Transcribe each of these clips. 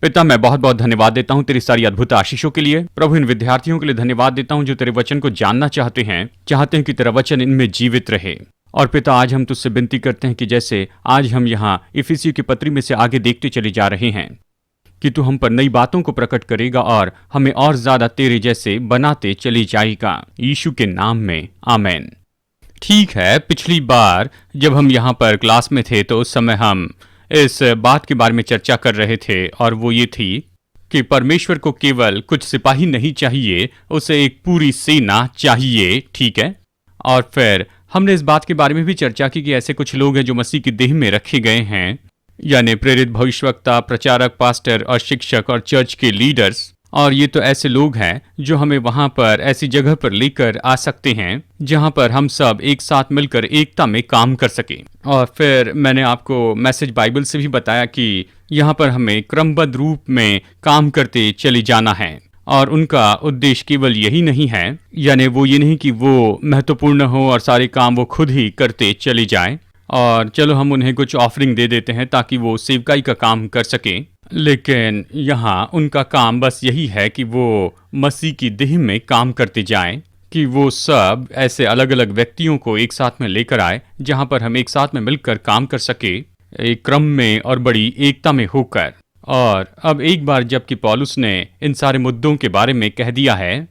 पिता, मैं बहुत बहुत धन्यवाद देता हूँ तेरी सारी अद्भुत आशीषों के लिए। प्रभु, इन विद्यार्थियों के लिए धन्यवाद देता हूँ जो तेरे वचन को जानना चाहते हैं कि तेरा वचन इनमें जीवित रहे। और पिता, आज हम तुझसे विनती करते हैं कि जैसे आज हम यहाँ इफिसियों की पत्री में से आगे देखते चले जा रहे हैं कि तू हम पर नई बातों को प्रकट करेगा और हमें और ज्यादा तेरे जैसे बनाते चले जाएगा। यीशु के नाम में आमेन। ठीक है, पिछली बार जब हम यहाँ पर क्लास में थे तो उस समय हम इस बात के बारे में चर्चा कर रहे थे और वो ये थी कि परमेश्वर को केवल कुछ सिपाही नहीं चाहिए, उसे एक पूरी सेना चाहिए। ठीक है, और फिर हमने इस बात के बारे में भी चर्चा की कि ऐसे कुछ लोग हैं जो मसीह की देह में रखे गए हैं, यानी प्रेरित, भविष्यवक्ता, प्रचारक, पास्टर और शिक्षक और चर्च के लीडर्स। और ये तो ऐसे लोग हैं जो हमें वहां पर ऐसी जगह पर लेकर आ सकते हैं जहां पर हम सब एक साथ मिलकर एकता में काम कर सकें। और फिर मैंने आपको मैसेज बाइबल से भी बताया कि यहाँ पर हमें क्रमबद्ध रूप में काम करते चले जाना है और उनका उद्देश्य केवल यही नहीं है, यानी वो ये नहीं कि वो महत्वपूर्ण हो और सारे काम वो खुद ही करते चले जाएं और चलो हम उन्हें कुछ ऑफरिंग दे देते हैं ताकि वो सेवकाई का काम कर सकें। लेकिन यहाँ उनका काम बस यही है कि वो मसीह की देह में काम करते जाएं, कि वो सब ऐसे अलग अलग व्यक्तियों को एक साथ में लेकर आए जहाँ पर हम एक साथ में मिलकर काम कर सके, एक क्रम में और बड़ी एकता में होकर। और अब एक बार जबकि पौलुस ने इन सारे मुद्दों के बारे में कह दिया है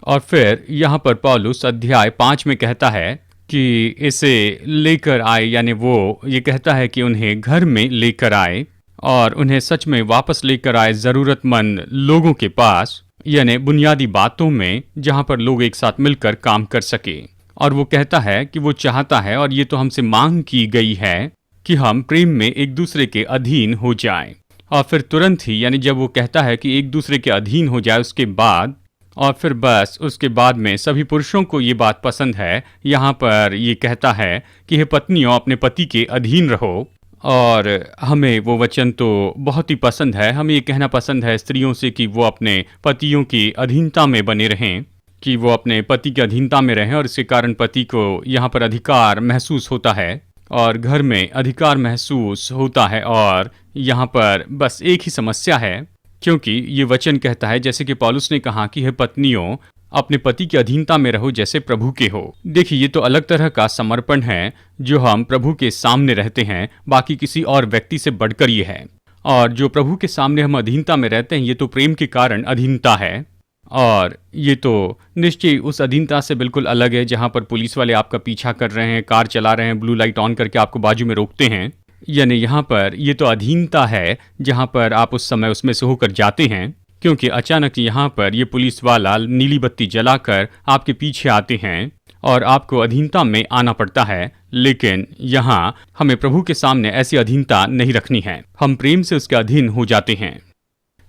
और फिर यहाँ पर पौलुस अध्याय 5 में कहता है कि इसे लेकर आए, यानी वो ये कहता है कि उन्हें घर में लेकर आए और उन्हें सच में वापस लेकर आए ज़रूरतमंद लोगों के पास, यानी बुनियादी बातों में जहाँ पर लोग एक साथ मिलकर काम कर सके। और वो कहता है कि वो चाहता है और ये तो हमसे मांग की गई है कि हम प्रेम में एक दूसरे के अधीन हो जाएं। और फिर तुरंत ही, यानी जब वो कहता है कि एक दूसरे के अधीन हो जाए, उसके बाद और फिर बस उसके बाद में सभी पुरुषों को ये बात पसंद है। यहाँ पर ये कहता है कि हे पत्नियों, अपने पति के अधीन रहो। और हमें वो वचन तो बहुत ही पसंद है। हमें ये कहना पसंद है स्त्रियों से कि वो अपने पतियों की अधीनता में बने रहें, कि वो अपने पति की अधीनता में रहें और इसके कारण पति को यहाँ पर अधिकार महसूस होता है और घर में अधिकार महसूस होता है। और यहाँ पर बस एक ही समस्या है, क्योंकि ये वचन कहता है जैसे कि पौलुस ने कहा कि हे पत्नियों, अपने पति की अधीनता में रहो जैसे प्रभु के हो। देखिए, ये तो अलग तरह का समर्पण है जो हम प्रभु के सामने रहते हैं, बाकी किसी और व्यक्ति से बढ़कर ये है। और जो प्रभु के सामने हम अधीनता में रहते हैं, ये तो प्रेम के कारण अधीनता है। और ये तो निश्चय उस अधीनता से बिल्कुल अलग है जहाँ पर पुलिस वाले आपका पीछा कर रहे हैं, कार चला रहे हैं, ब्लू लाइट ऑन करके आपको बाजू में रोकते हैं। यानी यहाँ पर ये तो अधीनता है जहाँ पर आप उस समय उसमें से होकर जाते हैं, क्योंकि अचानक यहाँ पर ये पुलिस वाला नीली बत्ती जलाकर आपके पीछे आते हैं और आपको अधीनता में आना पड़ता है। लेकिन यहाँ हमें प्रभु के सामने ऐसी अधीनता नहीं रखनी है, हम प्रेम से उसके अधीन हो जाते हैं।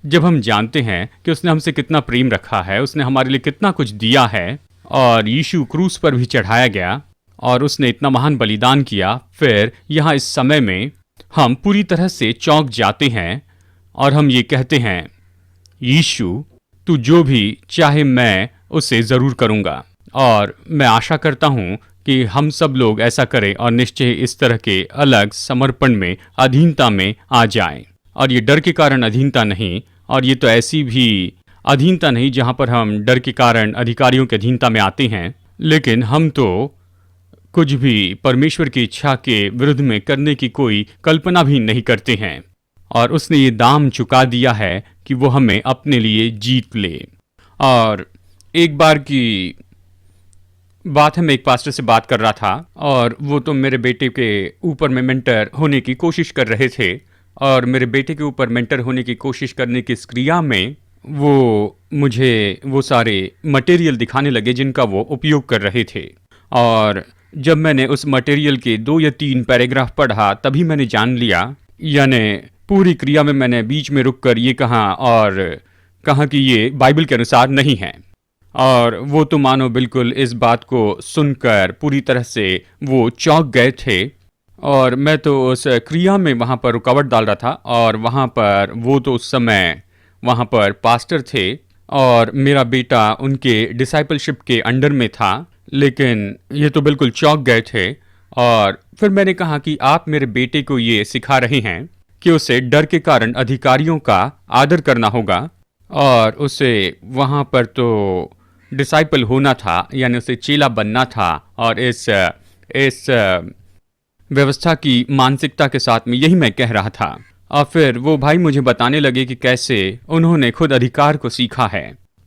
जब हम जानते हैं कि उसने हमसे कितना प्रेम रखा है, उसने हमारे लिए कितना कुछ दिया है और यीशु क्रूस पर भी चढ़ाया गया और उसने इतना महान बलिदान किया, फिर यहाँ इस समय में हम पूरी तरह से चौंक जाते हैं और हम ये कहते हैं, यीशु, तू जो भी चाहे मैं उसे ज़रूर करूँगा। और मैं आशा करता हूँ कि हम सब लोग ऐसा करें और निश्चय इस तरह के अलग समर्पण में, अधीनता में आ जाएं। और ये डर के कारण अधीनता नहीं, और ये तो ऐसी भी अधीनता नहीं जहाँ पर हम डर के कारण अधिकारियों की अधीनता में आते हैं, लेकिन हम तो कुछ भी परमेश्वर की इच्छा के विरुद्ध में करने की कोई कल्पना भी नहीं करते हैं। और उसने ये दाम चुका दिया है कि वो हमें अपने लिए जीत ले। और एक बार की बात है, मैं एक पास्टर से बात कर रहा था और वो तो मेरे बेटे के ऊपर में मेंटर होने की कोशिश कर रहे थे। और मेरे बेटे के ऊपर मेंटर होने की कोशिश करने की इस क्रिया में वो मुझे वो सारे मटेरियल दिखाने लगे जिनका वो उपयोग कर रहे थे। और जब मैंने उस मटेरियल के 2 या 3 पैराग्राफ पढ़ा, तभी मैंने जान लिया, यानी पूरी क्रिया में मैंने बीच में रुककर ये कहा कि ये बाइबल के अनुसार नहीं है। और वो तो मानो बिल्कुल इस बात को सुनकर पूरी तरह से वो चौंक गए थे। और मैं तो उस क्रिया में वहाँ पर रुकावट डाल रहा था और वहाँ पर वो तो उस समय वहाँ पर पास्टर थे और मेरा बेटा उनके डिसाइपलशिप के अंडर में था। लेकिन ये तो बिल्कुल चौंक गए थे। और फिर मैंने कहा कि आप मेरे बेटे को ये सिखा रहे हैं कि उसे डर के कारण अधिकारियों का आदर करना होगा और उसे वहाँ पर तो डिसाइपल होना था, यानी उसे चेला बनना था। और इस व्यवस्था की मानसिकता के साथ में यही मैं कह रहा था। और फिर वो भाई मुझे बताने लगे कि कैसे उन्होंने खुद अधिकार को सीखा है।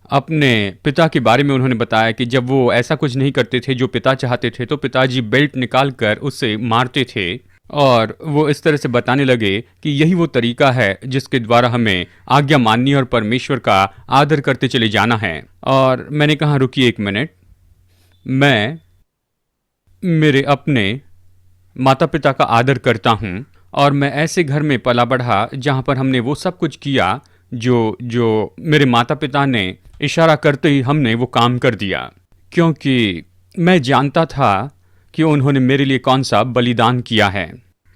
अपने पिता के बारे में उन्होंने बताया कि जब वो ऐसा कुछ नहीं करते थे जो पिता चाहते थे तो पिताजी बेल्ट निकाल कर उसे मारते थे। और वो इस तरह से बताने लगे कि यही वो तरीका है जिसके द्वारा हमें आज्ञा माननी और परमेश्वर का आदर करते चले जाना है। और मैंने कहा रुकिए एक मिनट, मैं मेरे अपने माता पिता का आदर करता हूँ और मैं ऐसे घर में पला बढ़ा जहाँ पर हमने वो सब कुछ किया जो जो मेरे माता पिता ने इशारा करते ही हमने वो काम कर दिया, क्योंकि मैं जानता था कि उन्होंने मेरे लिए कौन सा बलिदान किया है।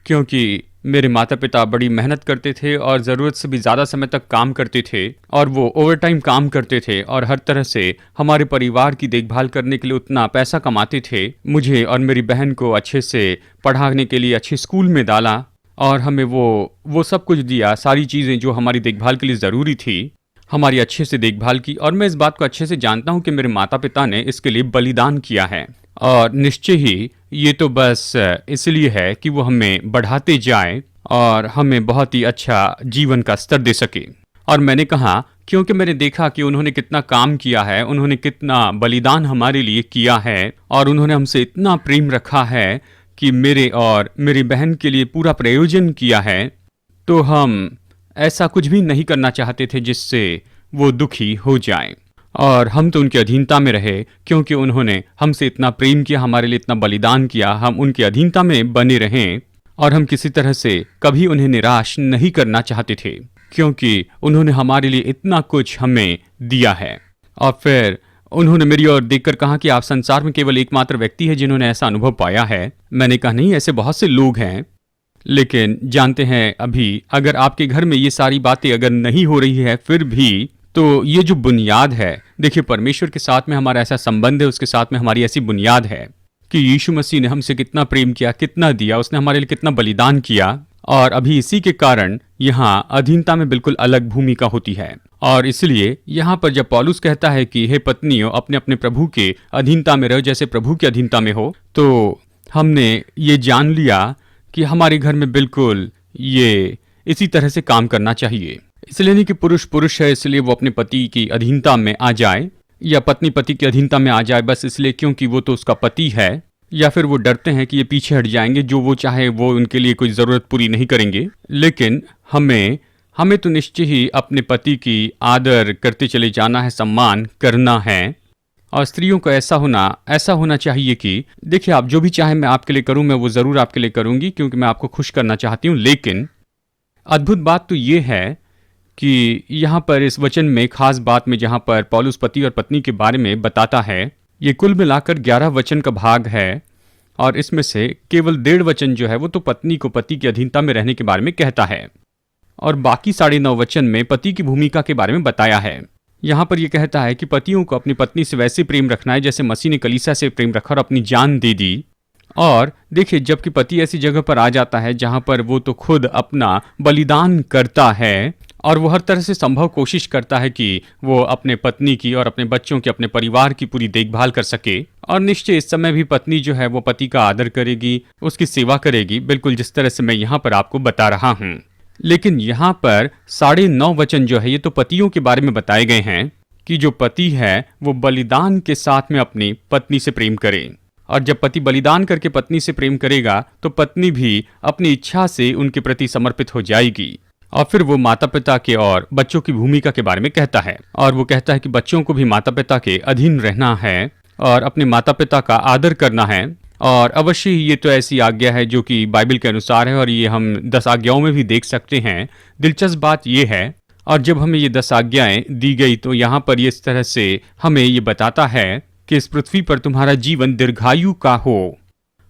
क्योंकि मेरे माता पिता बड़ी मेहनत करते थे और ज़रूरत से भी ज़्यादा समय तक काम करते थे और वो ओवरटाइम काम करते थे और हर तरह से हमारे परिवार की देखभाल करने के लिए उतना पैसा कमाते थे। मुझे और मेरी बहन को अच्छे से पढ़ाने के लिए अच्छे स्कूल में डाला और हमें वो सब कुछ दिया, सारी चीज़ें जो हमारी देखभाल के लिए ज़रूरी थी हमारी अच्छे से देखभाल की। और मैं इस बात को अच्छे से जानता हूँ कि मेरे माता पिता ने इसके लिए बलिदान किया है और निश्चय ही ये तो बस इसलिए है कि वो हमें बढ़ाते जाए और हमें बहुत ही अच्छा जीवन का स्तर दे सके। और मैंने कहा क्योंकि मैंने देखा कि उन्होंने कितना काम किया है, उन्होंने कितना बलिदान हमारे लिए किया है और उन्होंने हमसे इतना प्रेम रखा है कि मेरे और मेरी बहन के लिए पूरा प्रयोजन किया है, तो हम ऐसा कुछ भी नहीं करना चाहते थे जिससे वो दुखी हो जाएं। और हम तो उनके अधीनता में रहे क्योंकि उन्होंने हमसे इतना प्रेम किया, हमारे लिए इतना बलिदान किया, हम उनके अधीनता में बने रहें और हम किसी तरह से कभी उन्हें निराश नहीं करना चाहते थे क्योंकि उन्होंने हमारे लिए इतना कुछ हमें दिया है। और फिर उन्होंने मेरी ओर देखकर कहा कि आप संसार में केवल एकमात्र व्यक्ति है जिन्होंने ऐसा अनुभव पाया है। मैंने कहा नहीं, ऐसे बहुत से लोग हैं, लेकिन जानते हैं अभी अगर आपके घर में ये सारी बातें अगर नहीं हो रही है फिर भी तो ये जो बुनियाद है, देखिए परमेश्वर के साथ में हमारा ऐसा संबंध है, उसके साथ में हमारी ऐसी बुनियाद है कि यीशु मसीह ने हमसे कितना प्रेम किया, कितना दिया, उसने हमारे लिए कितना बलिदान किया। और अभी इसी के कारण यहाँ अधीनता में बिल्कुल अलग भूमिका होती है। और इसलिए यहाँ पर जब पौलुस कहता है कि हे पत्नियों अपने अपने प्रभु के अधीनता में रहो जैसे प्रभु के अधीनता में हो, तो हमने ये जान लिया कि हमारे घर में बिल्कुल ये इसी तरह से काम करना चाहिए। इसलिए नहीं कि पुरुष पुरुष है इसलिए वो अपने पति की अधीनता में आ जाए या पत्नी पति की अधीनता में आ जाए बस इसलिए क्योंकि वो तो उसका पति है, या फिर वो डरते हैं कि ये पीछे हट जाएंगे, जो वो चाहे वो उनके लिए कोई ज़रूरत पूरी नहीं करेंगे। लेकिन हमें तो निश्चय ही अपने पति की आदर करते चले जाना है, सम्मान करना है। और स्त्रियों को ऐसा होना चाहिए कि देखिए आप जो भी चाहे मैं आपके लिए करूं, मैं वो ज़रूर आपके लिए करूंगी क्योंकि मैं आपको खुश करना चाहती हूं। लेकिन अद्भुत बात तो ये है कि यहाँ पर इस वचन में खास बात में जहाँ पर पौलुस पति और पत्नी के बारे में बताता है, ये कुल मिलाकर 11 वचन का भाग है और इसमें से केवल 1.5 वचन जो है वो तो पत्नी को पति की अधीनता में रहने के बारे में कहता है और बाकी 9.5 वचन में पति की भूमिका के बारे में बताया है। यहाँ पर यह कहता है कि पतियों को अपनी पत्नी से वैसे प्रेम रखना है जैसे मसीह ने कलीसिया से प्रेम रखा और अपनी जान दे दी। और देखिए जबकि पति ऐसी जगह पर आ जाता है जहाँ पर वो तो खुद अपना बलिदान करता है और वो हर तरह से संभव कोशिश करता है कि वो अपने पत्नी की और अपने बच्चों की, अपने परिवार की पूरी देखभाल कर सके। और निश्चय इस समय भी पत्नी जो है वो पति का आदर करेगी, उसकी सेवा करेगी, बिल्कुल जिस तरह से मैं यहाँ पर आपको बता रहा हूँ। लेकिन यहाँ पर 9.5 वचन जो है ये तो पतियों के बारे में बताए गए हैं कि जो पति है वो बलिदान के साथ में अपनी पत्नी से प्रेम करे। और जब पति बलिदान करके पत्नी से प्रेम करेगा तो पत्नी भी अपनी इच्छा से उनके प्रति समर्पित हो जाएगी। और फिर वो माता पिता के और बच्चों की भूमिका के बारे में कहता है और वो कहता है कि बच्चों को भी माता पिता के अधीन रहना है और अपने माता पिता का आदर करना है। और अवश्य ही ये तो ऐसी आज्ञा है जो कि बाइबल के अनुसार है और ये हम 10 आज्ञाओं में भी देख सकते हैं। दिलचस्प बात ये है और जब हमें ये 10 आज्ञाएं दी गई तो यहाँ पर ये इस तरह से हमें ये बताता है कि इस पृथ्वी पर तुम्हारा जीवन दीर्घायु का हो।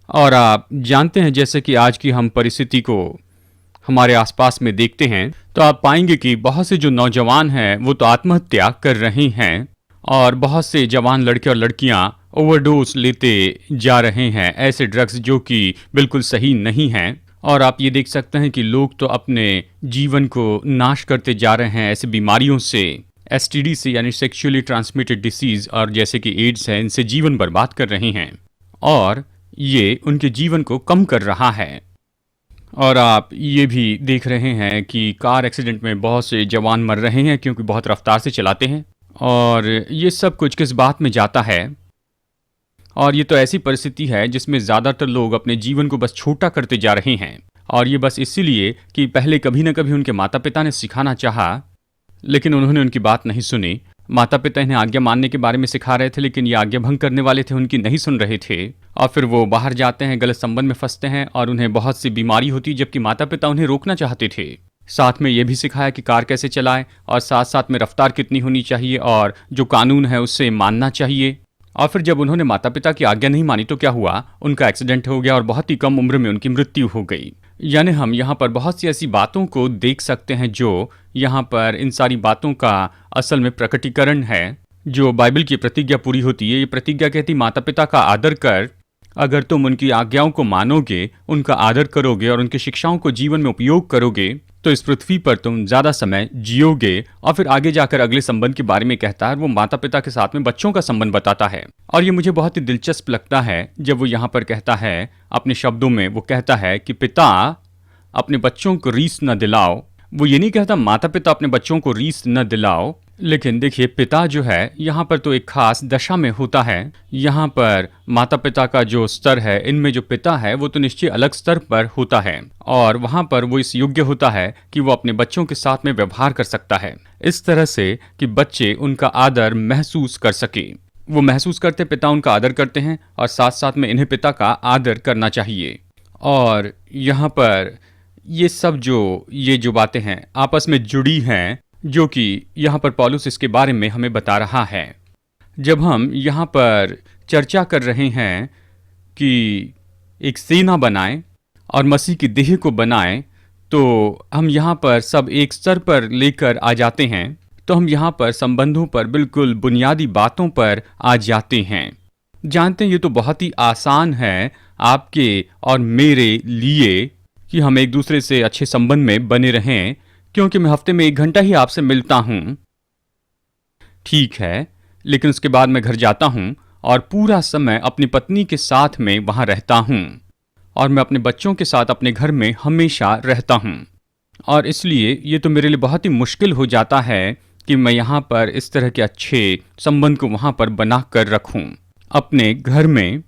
और आप जानते हैं जैसे कि आज की हम परिस्थिति को हमारे आसपास में देखते हैं तो आप पाएंगे कि बहुत से जो नौजवान हैं वो तो आत्महत्या कर रहे हैं और बहुत से जवान लड़के और लड़कियां ओवरडोज लेते जा रहे हैं, ऐसे ड्रग्स जो कि बिल्कुल सही नहीं हैं। और आप ये देख सकते हैं कि लोग तो अपने जीवन को नाश करते जा रहे हैं ऐसी बीमारियों से, एसटीडी से यानी सेक्सुअली ट्रांसमिटेड डिसीज, और जैसे कि एड्स है, इनसे जीवन बर्बाद कर रहे हैं और ये उनके जीवन को कम कर रहा है। और आप ये भी देख रहे हैं कि कार एक्सीडेंट में बहुत से जवान मर रहे हैं क्योंकि बहुत रफ्तार से चलाते हैं। और ये सब कुछ किस बात में जाता है? और ये तो ऐसी परिस्थिति है जिसमें ज़्यादातर लोग अपने जीवन को बस छोटा करते जा रहे हैं, और ये बस इसीलिए कि पहले कभी न कभी उनके माता पिता ने सिखाना चाहा, लेकिन उन्होंने उनकी बात नहीं सुनी। माता पिता इन्हें आज्ञा मानने के बारे में सिखा रहे थे, लेकिन ये आज्ञा भंग करने वाले थे, उनकी नहीं सुन रहे थे। और फिर वो बाहर जाते हैं, गलत संबंध में फंसते हैं और उन्हें बहुत सी बीमारी होती है, जबकि माता पिता उन्हें रोकना चाहते थे। साथ में ये भी सिखाया कि कार कैसे चलाएं और साथ साथ में रफ्तार कितनी होनी चाहिए और जो कानून है उससे मानना चाहिए। और फिर जब उन्होंने माता पिता की आज्ञा नहीं मानी तो क्या हुआ? उनका एक्सीडेंट हो गया और बहुत ही कम उम्र में उनकी मृत्यु हो गई। यानी हम यहाँ पर बहुत सी ऐसी बातों को देख सकते हैं जो यहाँ पर इन सारी बातों का असल में प्रकटीकरण है। जो बाइबल की प्रतिज्ञा पूरी होती है, ये प्रतिज्ञा कहती माता पिता का आदर कर, अगर तुम उनकी आज्ञाओं को मानोगे, उनका आदर करोगे और उनकी शिक्षाओं को जीवन में उपयोग करोगे तो इस पृथ्वी पर तुम ज़्यादा समय जियोगे। और फिर आगे जाकर अगले संबंध के बारे में कहता है, वो माता पिता के साथ में बच्चों का संबंध बताता है। और ये मुझे बहुत ही दिलचस्प लगता है जब वो यहाँ पर कहता है, अपने शब्दों में वो कहता है कि पिता अपने बच्चों को रीस न दिलाओ। वो ये नहीं कहता माता पिता अपने बच्चों को रीस न दिलाओ, लेकिन देखिए पिता जो है यहाँ पर तो एक खास दशा में होता है। यहाँ पर माता पिता का जो स्तर है, इनमें जो पिता है वो तो निश्चय अलग स्तर पर होता है, और वहाँ पर वो इस योग्य होता है कि वो अपने बच्चों के साथ में व्यवहार कर सकता है इस तरह से कि बच्चे उनका आदर महसूस कर सके। वो महसूस करते, पिता उनका आदर करते हैं और साथ साथ में इन्हें पिता का आदर करना चाहिए। और यहाँ पर ये सब ये जो बातें हैं आपस में जुड़ी हैं, जो कि यहाँ पर पौलुस इसके बारे में हमें बता रहा है। जब हम यहाँ पर चर्चा कर रहे हैं कि एक सेना बनाएं और मसीह की देह को बनाएं, तो हम यहाँ पर सब एक स्तर पर लेकर आ जाते हैं। तो हम यहाँ पर संबंधों पर, बिल्कुल बुनियादी बातों पर आ जाते हैं। जानते हैं ये तो बहुत ही आसान है आपके और मेरे लिए कि हम एक दूसरे से अच्छे संबंध में बने रहें, क्योंकि मैं हफ्ते में 1 घंटा ही आपसे मिलता हूं, ठीक है, लेकिन उसके बाद मैं घर जाता हूं और पूरा समय अपनी पत्नी के साथ में वहां रहता हूं, और मैं अपने बच्चों के साथ अपने घर में हमेशा रहता हूं। और इसलिए ये तो मेरे लिए बहुत ही मुश्किल हो जाता है कि मैं यहाँ पर इस तरह के अच्छे संबंध को वहाँ पर बना कर रखूँ अपने घर में।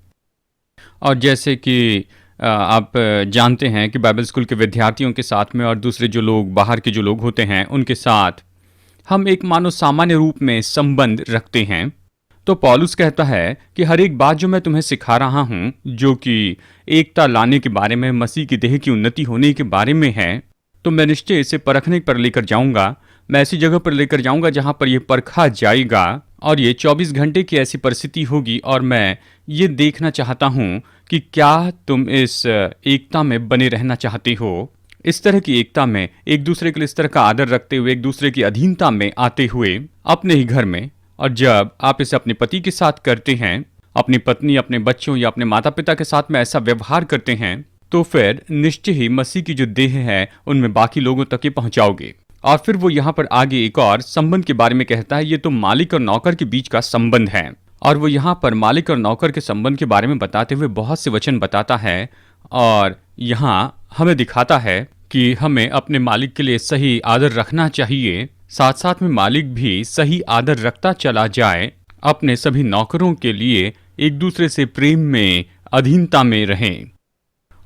और जैसे कि आप जानते हैं कि बाइबल स्कूल के विद्यार्थियों के साथ में और दूसरे जो लोग बाहर के जो लोग होते हैं उनके साथ हम एक मानो सामान्य रूप में संबंध रखते हैं। तो पौलुस कहता है कि हर एक बात जो मैं तुम्हें सिखा रहा हूँ, जो कि एकता लाने के बारे में, मसीह की देह की उन्नति होने के बारे में है, तो मैं निश्चय इसे परखने पर लेकर जाऊँगा। मैं ऐसी जगह पर लेकर जाऊँगा जहाँ पर यह परखा जाएगा, और ये 24 घंटे की ऐसी परिस्थिति होगी। और मैं ये देखना चाहता हूँ कि क्या तुम इस एकता में बने रहना चाहते हो, इस तरह की एकता में, एक दूसरे के लिए इस तरह का आदर रखते हुए, एक दूसरे की अधीनता में आते हुए अपने ही घर में। और जब आप इसे अपने पति के साथ करते हैं, अपनी पत्नी, अपने बच्चों या अपने माता पिता के साथ में ऐसा व्यवहार करते हैं, तो फिर निश्चय ही मसीह की जो देह है उनमें बाकी लोगों तक ये पहुंचाओगे। और फिर वो यहाँ पर आगे एक और संबंध के बारे में कहता है, ये तो मालिक और नौकर के बीच का संबंध है। और वो यहाँ पर मालिक और नौकर के संबंध के बारे में बताते हुए बहुत से वचन बताता है, और यहाँ हमें दिखाता है कि हमें अपने मालिक के लिए सही आदर रखना चाहिए, साथ साथ में मालिक भी सही आदर रखता चला जाए, अपने सभी नौकरों के लिए एक दूसरे से प्रेम में, अधीनता में रहें।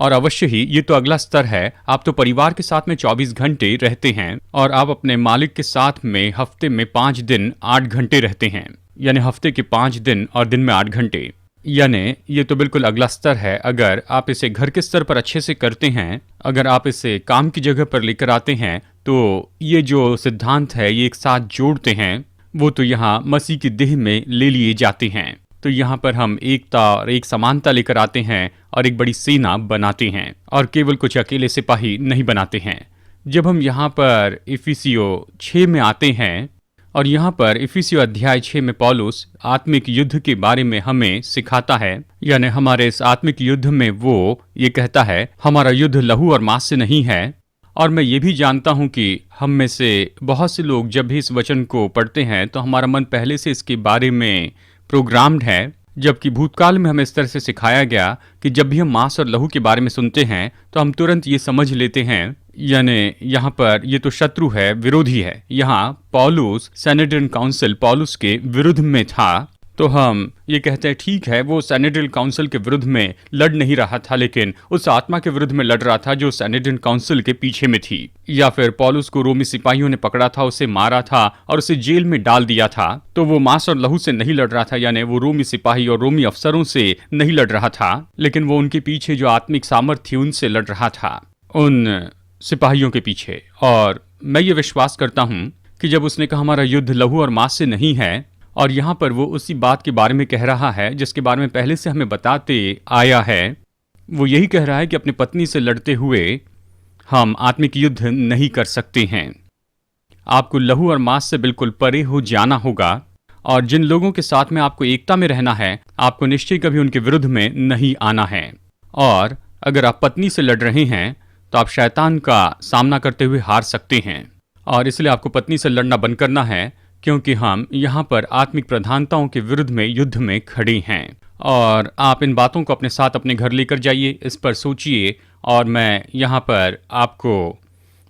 और अवश्य ही ये तो अगला स्तर है। आप तो परिवार के साथ में 24 घंटे रहते हैं, और आप अपने मालिक के साथ में हफ्ते में 5 दिन 8 घंटे रहते हैं, यानी हफ्ते के 5 दिन और दिन में 8 घंटे। यानी ये तो बिल्कुल अगला स्तर है। अगर आप इसे घर के स्तर पर अच्छे से करते हैं, अगर आप इसे काम की जगह पर लेकर आते हैं, तो ये जो सिद्धांत है ये एक साथ जोड़ते हैं, वो तो यहाँ मसीह की देह में ले लिए जाते हैं। तो यहाँ पर हम एकता और एक समानता लेकर आते हैं और एक बड़ी सेना बनाते हैं, और केवल कुछ अकेले सिपाही नहीं बनाते हैं। जब हम यहाँ पर इफिसियों 6 में आते हैं, और यहाँ पर इफिसियों अध्याय 6 में पौलुस आत्मिक युद्ध के बारे में हमें सिखाता है, यानी हमारे इस आत्मिक युद्ध में वो ये कहता है हमारा युद्ध लहू और मांस से नहीं है। और मैं ये भी जानता हूँ कि हम में से बहुत से लोग जब भी इस वचन को पढ़ते हैं तो हमारा मन पहले से इसके बारे में प्रोग्राम्ड है, जबकि भूतकाल में हमें इस तरह से सिखाया गया कि जब भी हम मांस और लहू के बारे में सुनते हैं तो हम तुरंत ये समझ लेते हैं, यानी यहाँ पर ये तो शत्रु है, विरोधी है। यहाँ पौलुस सैनेड्रियन काउंसिल पौलुस के विरुद्ध में था, तो हम ये कहते हैं ठीक है, वो सैनेड्रियन काउंसिल के विरुद्ध में लड़ नहीं रहा था, लेकिन उस आत्मा के विरुद्ध में लड़ रहा था जो सैनेड्रियन काउंसिल के पीछे में थी। या फिर पौलुस को रोमी सिपाहियों ने पकड़ा था, उसे मारा था और उसे जेल में डाल दिया था, तो वो मांस और लहू से नहीं लड़ रहा था, यानी वो रोमी सिपाही और रोमी अफसरों से नहीं लड़ रहा था, लेकिन वो उनके पीछे जो आत्मिक सामर्थ्य उनसे लड़ रहा था, उन सिपाहियों के पीछे। और मैं ये विश्वास करता हूं कि जब उसने कहा हमारा युद्ध लहू और मांस से नहीं है, और यहाँ पर वो उसी बात के बारे में कह रहा है जिसके बारे में पहले से हमें बताते आया है। वो यही कह रहा है कि अपनी पत्नी से लड़ते हुए हम आत्मिक युद्ध नहीं कर सकते हैं। आपको लहू और मांस से बिल्कुल परे हो जाना होगा, और जिन लोगों के साथ में आपको एकता में रहना है, आपको निश्चय कभी उनके विरुद्ध में नहीं आना है। और अगर आप पत्नी से लड़ रहे हैं तो आप शैतान का सामना करते हुए हार सकते हैं, और इसलिए आपको पत्नी से लड़ना बंद करना है, क्योंकि हम यहाँ पर आत्मिक प्रधानताओं के विरुद्ध में युद्ध में खड़े हैं। और आप इन बातों को अपने साथ अपने घर लेकर जाइए, इस पर सोचिए, और मैं यहाँ पर आपको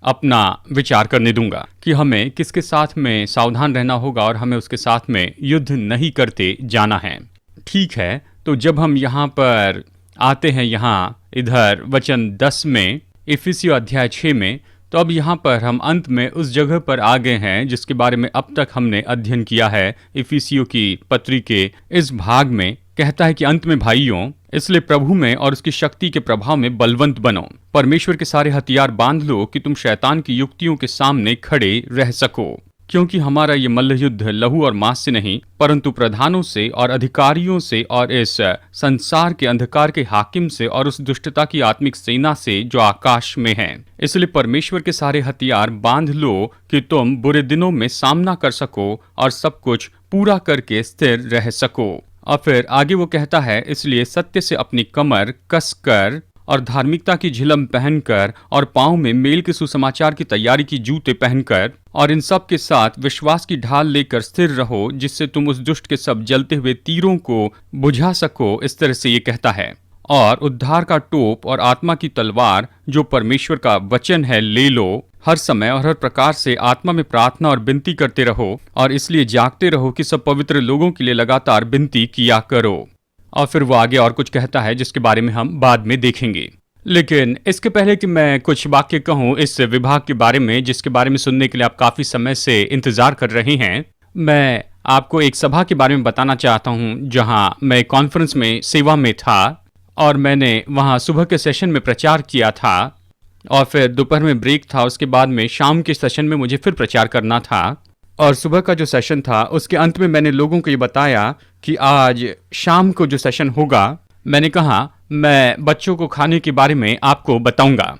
अपना विचार करने दूंगा कि हमें किसके साथ में सावधान रहना होगा और हमें उसके साथ में युद्ध नहीं करते जाना है। ठीक है, तो जब हम यहाँ पर आते हैं, यहाँ इधर वचन 10 में, इफिसियों अध्याय 6 में, तो अब यहाँ पर हम अंत में उस जगह पर आ गए हैं जिसके बारे में अब तक हमने अध्ययन किया है। इफिसियों की पत्री के इस भाग में कहता है कि अंत में भाइयों, इसलिए प्रभु में और उसकी शक्ति के प्रभाव में बलवंत बनो, परमेश्वर के सारे हथियार बांध लो कि तुम शैतान की युक्तियों के सामने खड़े रह सको, क्योंकि हमारा ये मल्ल युद्ध लहू और मांस से नहीं परंतु प्रधानों से और अधिकारियों से और इस संसार के अंधकार के हाकिम से और उस दुष्टता की आत्मिक सेना से जो आकाश में है। इसलिए परमेश्वर के सारे हथियार बांध लो कि तुम बुरे दिनों में सामना कर सको और सब कुछ पूरा करके स्थिर रह सको। और फिर आगे वो कहता है, इसलिए सत्य से अपनी कमर कसकर और धार्मिकता की झिलम पहनकर और पांव में मेल के सुसमाचार की तैयारी की जूते पहनकर और इन सब के साथ विश्वास की ढाल लेकर स्थिर रहो, जिससे तुम उस दुष्ट के सब जलते हुए तीरों को बुझा सको। इस तरह से ये कहता है, और उद्धार का टोप और आत्मा की तलवार जो परमेश्वर का वचन है ले लो। हर समय और हर प्रकार से आत्मा में प्रार्थना और विनती करते रहो, और इसलिए जागते रहो कि सब पवित्र लोगों के लिए लगातार विनती किया करो। और फिर वो आगे और कुछ कहता है जिसके बारे में हम बाद में देखेंगे। लेकिन इसके पहले कि मैं कुछ वाक्य कहूँ इस विभाग के बारे में जिसके बारे में सुनने के लिए आप काफी समय से इंतजार कर रहे हैं, मैं आपको एक सभा के बारे में बताना चाहता हूँ जहाँ मैं कॉन्फ्रेंस में सेवा में था, और मैंने वहाँ सुबह के सेशन में प्रचार किया था, और फिर दोपहर में ब्रेक था, उसके बाद में शाम के सेशन में मुझे फिर प्रचार करना था। और सुबह का जो सेशन था उसके अंत में मैंने लोगों को ये बताया कि आज शाम को जो सेशन होगा, मैंने कहा मैं बच्चों को खाने के बारे में आपको बताऊंगा।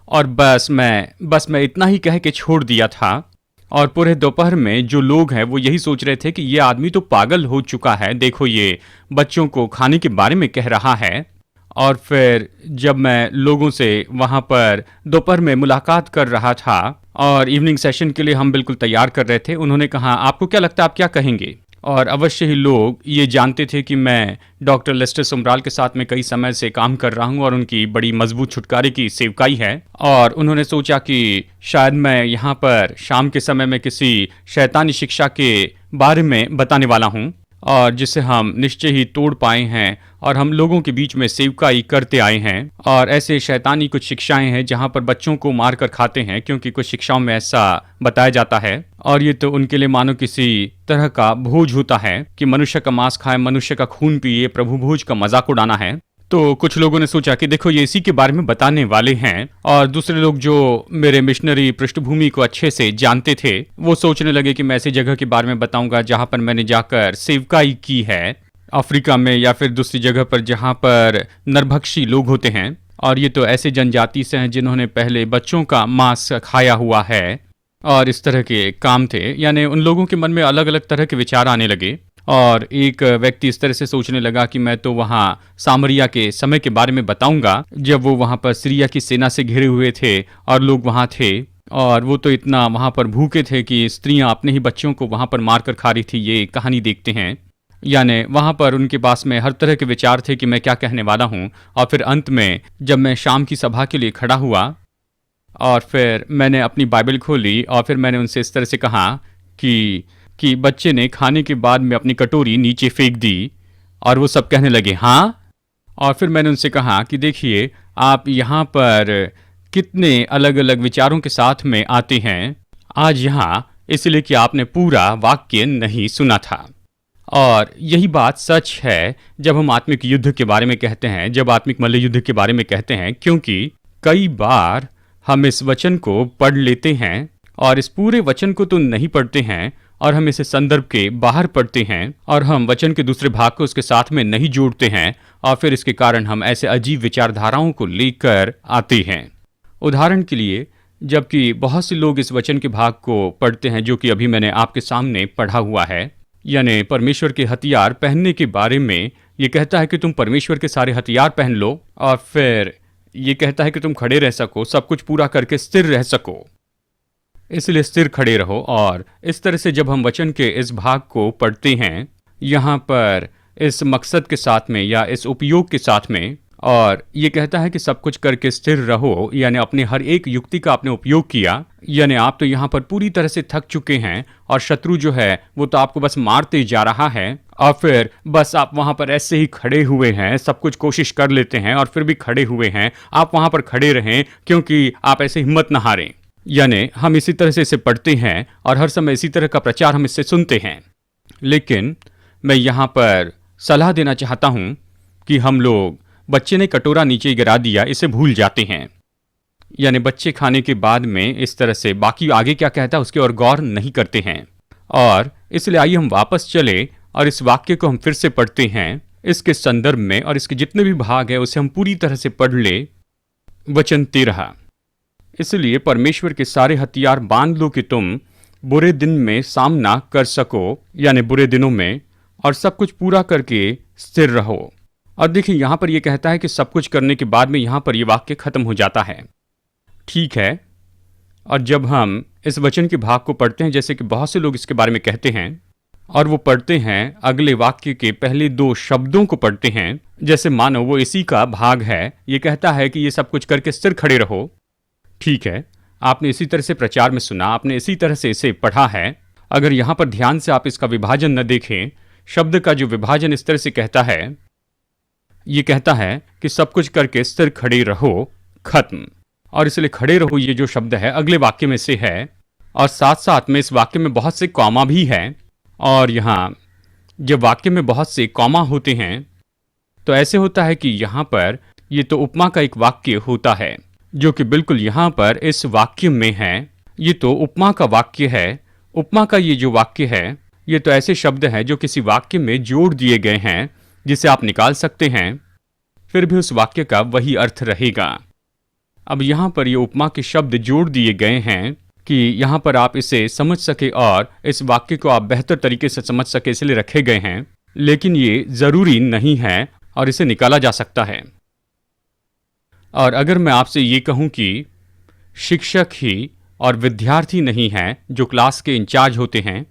और बस मैं इतना ही कह के छोड़ दिया था। और पूरे दोपहर में जो लोग हैं वो यही सोच रहे थे कि ये आदमी तो पागल हो चुका है, देखो ये बच्चों को खाने के बारे में कह रहा है। और फिर जब मैं लोगों से वहाँ पर दोपहर में मुलाकात कर रहा था और इवनिंग सेशन के लिए हम बिल्कुल तैयार कर रहे थे, उन्होंने कहा आपको क्या लगता है आप क्या कहेंगे। और अवश्य ही लोग ये जानते थे कि मैं डॉक्टर लेस्टर सुमराल के साथ में कई समय से काम कर रहा हूँ और उनकी बड़ी मजबूत छुटकारे की सेवकाई है। और उन्होंने सोचा कि शायद मैं यहाँ पर शाम के समय में किसी शैतानी शिक्षा के बारे में बताने वाला हूँ, और जिसे हम निश्चय ही तोड़ पाए हैं और हम लोगों के बीच में सेवकाई करते आए हैं। और ऐसे शैतानी कुछ शिक्षाएं हैं जहां पर बच्चों को मार कर खाते हैं, क्योंकि कुछ शिक्षाओं में ऐसा बताया जाता है। और ये तो उनके लिए मानो किसी तरह का भोज होता है कि मनुष्य का मांस खाए, मनुष्य का खून पिए, प्रभु भोज का मजाक उड़ाना है। तो कुछ लोगों ने सोचा कि देखो ये इसी के बारे में बताने वाले हैं। और दूसरे लोग जो मेरे मिशनरी पृष्ठभूमि को अच्छे से जानते थे वो सोचने लगे कि मैं ऐसी जगह के बारे में बताऊंगा जहां पर मैंने जाकर सेवकाई की है, अफ्रीका में या फिर दूसरी जगह पर जहां पर नरभक्षी लोग होते हैं। और ये तो ऐसे जनजाति से हैं जिन्होंने पहले बच्चों का मांस खाया हुआ है। और इस तरह के काम थे। यानी उन लोगों के मन में अलग अलग तरह के विचार आने लगे और एक व्यक्ति इस तरह से सोचने लगा कि मैं तो वहाँ सामरिया के समय के बारे में बताऊंगा जब वो वहाँ पर सीरिया की सेना से घिरे हुए थे और लोग वहाँ थे और वो तो इतना वहाँ पर भूखे थे कि स्त्रियां अपने ही बच्चों को वहाँ पर मारकर खा रही थी। ये कहानी देखते हैं। यानी वहाँ पर उनके पास में हर तरह के विचार थे कि मैं क्या कहने वाला हूँ। और फिर अंत में जब मैं शाम की सभा के लिए खड़ा हुआ और फिर मैंने अपनी बाइबल खोली और फिर मैंने उनसे इस तरह से कहा कि बच्चे ने खाने के बाद में अपनी कटोरी नीचे फेंक दी और वो सब कहने लगे हाँ। और फिर मैंने उनसे कहा कि देखिए आप यहाँ पर कितने अलग अलग विचारों के साथ में आते हैं आज यहाँ, इसलिए कि आपने पूरा वाक्य नहीं सुना था। और यही बात सच है जब हम आत्मिक युद्ध के बारे में कहते हैं, जब आत्मिक मल्ल युद्ध के बारे में कहते हैं, क्योंकि कई बार हम इस वचन को पढ़ लेते हैं और इस पूरे वचन को तो नहीं पढ़ते हैं और हम इसे संदर्भ के बाहर पढ़ते हैं और हम वचन के दूसरे भाग को उसके साथ में नहीं जोड़ते हैं और फिर इसके कारण हम ऐसे अजीब विचारधाराओं को लेकर आते हैं। उदाहरण के लिए, जबकि बहुत से लोग इस वचन के भाग को पढ़ते हैं जो कि अभी मैंने आपके सामने पढ़ा हुआ है, यानी परमेश्वर के हथियार पहनने के बारे में, ये कहता है कि तुम परमेश्वर के सारे हथियार पहन लो और फिर ये कहता है कि तुम खड़े रह सको, सब कुछ पूरा करके स्थिर रह सको, इसलिए स्थिर खड़े रहो। और इस तरह से जब हम वचन के इस भाग को पढ़ते हैं यहाँ पर इस मकसद के साथ में या इस उपयोग के साथ में, और ये कहता है कि सब कुछ करके स्थिर रहो, यानी अपने हर एक युक्ति का आपने उपयोग किया, यानी आप तो यहाँ पर पूरी तरह से थक चुके हैं और शत्रु जो है वो तो आपको बस मारते जा रहा है और फिर बस आप वहाँ पर ऐसे ही खड़े हुए हैं, सब कुछ कोशिश कर लेते हैं और फिर भी खड़े हुए हैं। आप वहाँ पर खड़े रहें क्योंकि आप ऐसे हिम्मत न हारें। यानी हम इसी तरह से इसे पढ़ते हैं और हर समय इसी तरह का प्रचार हम इससे सुनते हैं। लेकिन मैं यहाँ पर सलाह देना चाहता हूँ कि हम लोग बच्चे ने कटोरा नीचे गिरा दिया इसे भूल जाते हैं। यानी बच्चे खाने के बाद में इस तरह से बाकी आगे क्या कहता है उसके और गौर नहीं करते हैं। और इसलिए आइए हम वापस चले और इस वाक्य को हम फिर से पढ़ते हैं इसके संदर्भ में, और इसके जितने भी भाग है उसे हम पूरी तरह से पढ़ ले। वचन 13, इसलिए परमेश्वर के सारे हथियार बांध लो कि तुम बुरे दिन में सामना कर सको, यानी बुरे दिनों में, और सब कुछ पूरा करके स्थिर रहो। और देखिए यहाँ पर यह कहता है कि सब कुछ करने के बाद में यहाँ पर यह वाक्य खत्म हो जाता है। ठीक है, और जब हम इस वचन के भाग को पढ़ते हैं, जैसे कि बहुत से लोग इसके बारे में कहते हैं और वो पढ़ते हैं अगले वाक्य के पहले 2 शब्दों को पढ़ते हैं जैसे मानो वो इसी का भाग है। ये कहता है कि ये सब कुछ करके स्थिर खड़े रहो। ठीक है, आपने इसी तरह से प्रचार में सुना, आपने इसी तरह से इसे पढ़ा है। अगर यहाँ पर ध्यान से आप इसका विभाजन न देखें, शब्द का जो विभाजन इस तरह से कहता है, ये कहता है कि सब कुछ करके स्थिर खड़े रहो, खत्म। और इसलिए खड़े रहो ये जो शब्द है अगले वाक्य में से है, और साथ साथ में इस वाक्य में बहुत से कॉमा भी है। और यहाँ जब वाक्य में बहुत से कॉमा होते हैं तो ऐसे होता है कि यहाँ पर ये तो उपमा का एक वाक्य होता है जो कि बिल्कुल यहाँ पर इस वाक्य में है। ये तो उपमा का वाक्य है। उपमा का ये जो वाक्य है ये तो ऐसे शब्द हैं जो किसी वाक्य में जोड़ दिए गए हैं जिसे आप निकाल सकते हैं, फिर भी उस वाक्य का वही अर्थ रहेगा। अब यहाँ पर ये उपमा के शब्द जोड़ दिए गए हैं कि यहाँ पर आप इसे समझ सके और इस वाक्य को आप बेहतर तरीके से समझ सके, इसलिए रखे गए हैं, लेकिन ये जरूरी नहीं है और इसे निकाला जा सकता है। और अगर मैं आपसे ये कहूँ कि शिक्षक ही और विद्यार्थी नहीं हैं जो क्लास के इंचार्ज होते हैं,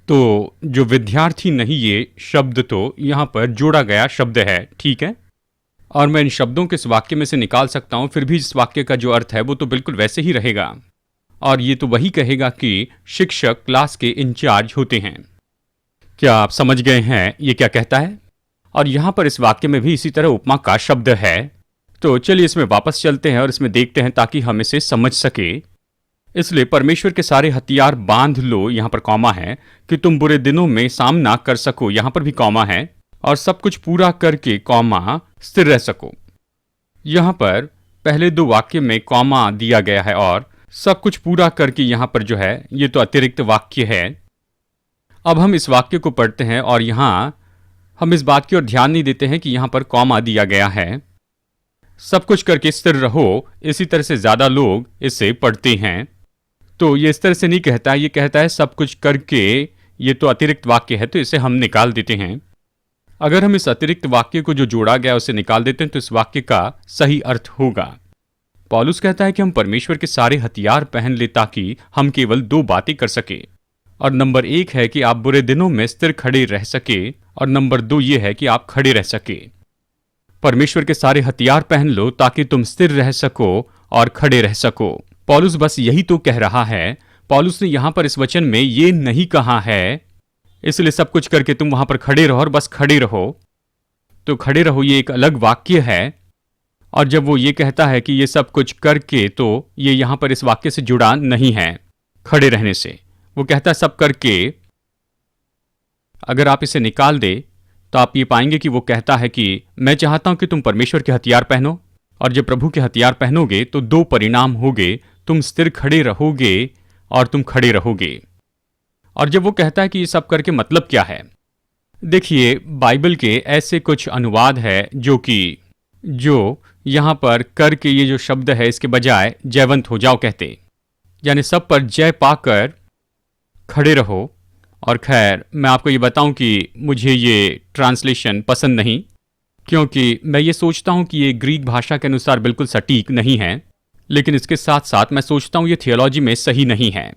तो जो विद्यार्थी नहीं ये शब्द तो यहाँ पर जोड़ा गया शब्द है, ठीक है। और मैं इन शब्दों के इस वाक्य में से निकाल सकता हूँ, फिर भी इस वाक्य का जो अर्थ है वो तो बिल्कुल वैसे ही रहेगा। और ये तो वही कहेगा कि शिक्षक क्लास के इंचार्ज होते हैं। क्या आप समझ गए हैं ये क्या कहता है? और यहाँ पर इस वाक्य में भी इसी तरह उपमा का शब्द है। तो चलिए इसमें वापस चलते हैं और इसमें देखते हैं ताकि हम इसे समझ सके। इसलिए परमेश्वर के सारे हथियार बांध लो, यहाँ पर कॉमा है, कि तुम बुरे दिनों में सामना कर सको, यहाँ पर भी कॉमा है, और सब कुछ पूरा करके कॉमा स्थिर रह सको। यहाँ पर पहले 2 वाक्य में कॉमा दिया गया है और सब कुछ पूरा करके यहाँ पर जो है ये तो अतिरिक्त वाक्य है। अब हम इस वाक्य को पढ़ते हैं और यहाँ हम इस बात की ओर ध्यान नहीं देते हैं कि यहाँ पर कॉमा दिया गया है। सब कुछ करके स्थिर रहो, इसी तरह से ज्यादा लोग इसे पढ़ते हैं। तो ये इस तरह से नहीं कहता है, ये कहता है सब कुछ करके। ये तो अतिरिक्त वाक्य है, तो इसे हम निकाल देते हैं। अगर हम इस अतिरिक्त वाक्य को जो जोड़ा गया उसे निकाल देते हैं तो इस वाक्य का सही अर्थ होगा। पौलुस कहता है कि हम परमेश्वर के सारे हथियार पहन ले ताकि हम केवल दो बातें कर सके। और नंबर 1 है कि आप बुरे दिनों में स्थिर खड़े रह सके, और नंबर 2 ये है कि आप खड़े रह सके। परमेश्वर के सारे हथियार पहन लो ताकि तुम स्थिर रह सको और खड़े रह सको। पौलुस बस यही तो कह रहा है। पौलुस ने यहां पर इस वचन में ये नहीं कहा है इसलिए सब कुछ करके तुम वहां पर खड़े रहो और बस खड़े रहो। तो खड़े रहो ये एक अलग वाक्य है, और जब वो ये कहता है कि ये सब कुछ करके, तो ये यहां पर इस वाक्य से जुड़ा नहीं है खड़े रहने से। वो कहता है सब करके। अगर आप इसे निकाल दे तो आप ये पाएंगे कि वो कहता है कि मैं चाहता हूं कि तुम परमेश्वर के हथियार पहनो, और जब प्रभु के हथियार पहनोगे तो दो परिणाम होंगे, तुम स्थिर खड़े रहोगे और तुम खड़े रहोगे। और जब वो कहता है कि ये सब करके मतलब क्या है, देखिए बाइबल के ऐसे कुछ अनुवाद है जो यहां पर करके ये जो शब्द है इसके बजाय जयवंत हो जाओ कहते, यानी सब पर जय पाकर खड़े रहो। और खैर मैं आपको ये बताऊं कि मुझे ये ट्रांसलेशन पसंद नहीं, क्योंकि मैं ये सोचता हूं कि ये ग्रीक भाषा के अनुसार बिल्कुल सटीक नहीं है, लेकिन इसके साथ साथ मैं सोचता हूं ये थियोलॉजी में सही नहीं है।